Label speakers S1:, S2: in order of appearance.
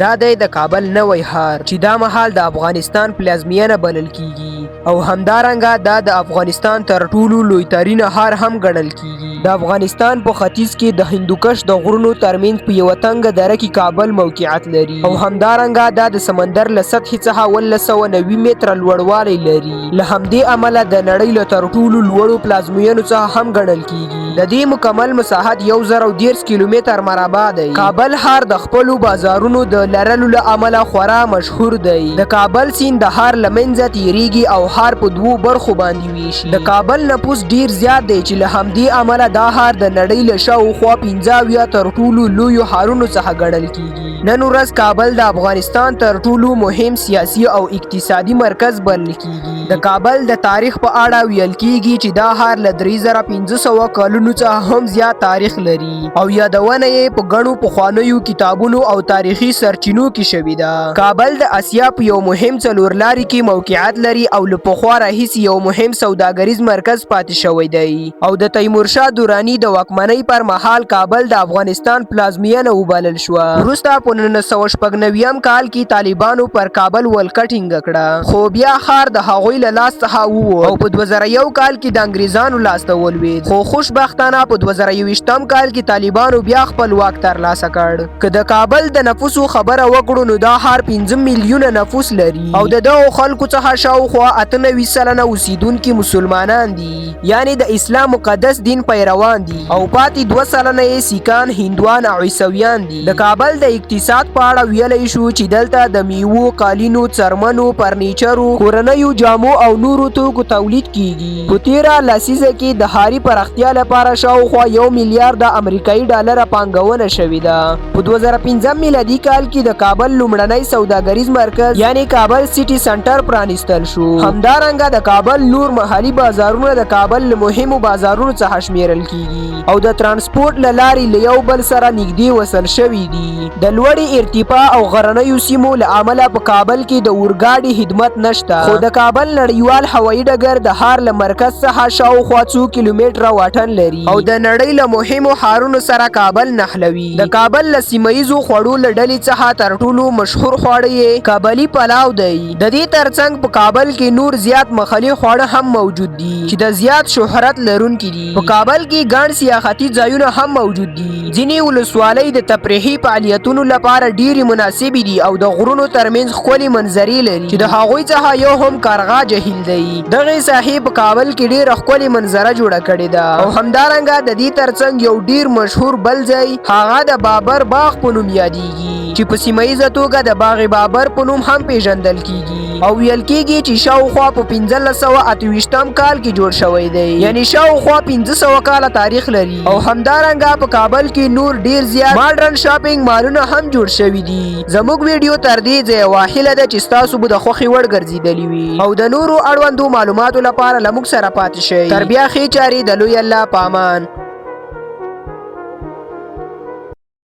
S1: دا د کابل نوی ښار چې دا مهال د افغانستان پلازمینه بلل کیږي او همدارنګه دا د افغانستان تر ټولو لوی ترین ښار هم ګڼل کیږي. د افغانستان په ختیځ کې د هندوکش د غرونو ترمنځ په یوه تنګه دره کې کابل موقعیت لري او همدارنګه دا د سمندر له سطحې څخه 1990 متره لوړوالی لري. له همدې امله د نړۍ له تر ټولو لوړو پلازمینو څخه هم ګڼل کیږي. د دې مکمل مساحت 1013 کیلومتر مربع دی. کابل ښار د خپلو بازارونو د لرلو له امله خورا مشهور دی. د کابل سیند د ښار له منځه تیریږي او ښار په دوو برخو باندې ویشي. د کابل نفوس ډیر زیات دی چې له همدې امله دا ښار د نړۍ له شاوخوا 15 تر ټولو لویو ښارونو څخه ګڼل کیږي. نن ورځ کابل د افغانستان تر ټولو مهم سیاسي او اقتصادي مرکز بلل کیږي. د کابل د تاریخ په اړه ویل کیږي چې دا ښار له 3500 کلونو څخه هم زیات تاریخ لري او یادونه یې په ګڼو پخوانیو کتابونو او تاریخي سرچینو کې شوې ده. کابل د اسیا په یو مهم څلورلاري کې موقعیت لري او له پخوا راهیسې یو مهم سوداګریز مرکز پاتې شوی دی او د تیمورشاه دراني د واکمنۍ پر مهال کابل د افغانستان پلازمینه وبلل شوه. وروسته په 1996 کال کې طالبانو پر کابل ولکه ټینګه کړه خو بیا ښار د هغوی له لاس څخه ووت او په 2001 کال کې د انګریزانو لاس ته ولوېد. خو خوشبختانه په 2021 کال کې طالبانو بیا خپل واک ترلاسه کړ. که د کابل د نفوسو خبره وکړو نو دا ښار 15 میلیونه نفوس لري او د دغو خلکو څخه شاوخوا 98 سلنه اوسیدونکي مسلمانان دي یعنی د اسلام مقدس دین پیروان دي او پاتې 2 سلنه یې سیکان، هندوان او عیسویان دي. د کابل د اقتصاد په اړه ویلی شو چې دلته د میوو، قالینو، څرمنو، فرنیچرو، کورنیو جامو او نورو توکو تولید کیږي. په تیره لسیزه کې د ښاري پراختیا لپاره شاوخوا 1 میلیارډ امریکایي ډالره پانګونه شوې ده. په 2015 میلادي کال کې د کابل لومړنی سوداګریز مرکز یعنی کابل سیټي سنټر پرانیستل شو. همدارنګه د کابل نور محلي بازارونه د کابل له مهمو بازارونو څخه شمیرل کیږي او د ترانسپورت له لارې له یو بل سره نږدې وصل شوي دي. د لوړې ارتفاع او غرنیو سیمو له امله په کابل کې د اورګاډي خدمت نشته خو د کابل نړیوال هوایي ډګر د ښار له مرکز څخه شاوخوا 2 کیلومتره واټن لري او د نړۍ له مهمو ښارونو سره کابل نښلوي. د کابل له سیمهیزو خوړو له ډلې څخه تر ټولو مشهور خواړه یې کابلي پلاو دی. د دې ترڅنګ په کابل کې نور زیات مخلي خواړه هم موجود دي چې د زیات شهرت لرونکي دي. په کابل کې ګڼ سیاحتي ځایونه هم موجود دي. ځینې ولسوالۍ د تفریحي فعالیتونو لپاره ډېرې مناسبې دي او د غرونو ترمنځ ښکلې منظرې لري چې د هغوی څخه یو هم کارغا جهیل دی. دغې ساحې په کابل کې ډېره ښکلې منظره جوړه کړې ده او همدارنګه د دې ترڅنګ یو ډېر مشهور بل ځای هغه د بابر باغ په نوم یادیږي چې په سیمهیزه توګه د باغ بابر په نوم هم پیژندل کیږي او ویل کیږي چې شاوخوا په 1528 کال کې جوړ شوی دی یعنی شاوخوا 1500 کاله تاریخ لري. او همدارنګه په کابل کې نور ډیر زیات ماډرن شاپینګ مالونه هم جوړ شوي دي. زموږ ویډیو تر دې ځایه واحله ده چې ستاسو به د خوښې وړ ګرځېدلې وي او د نورو اړوندو معلوماتو لپاره له موږ سره پاتې شئ. تر بیا ښې چارې د لوی الله په امان.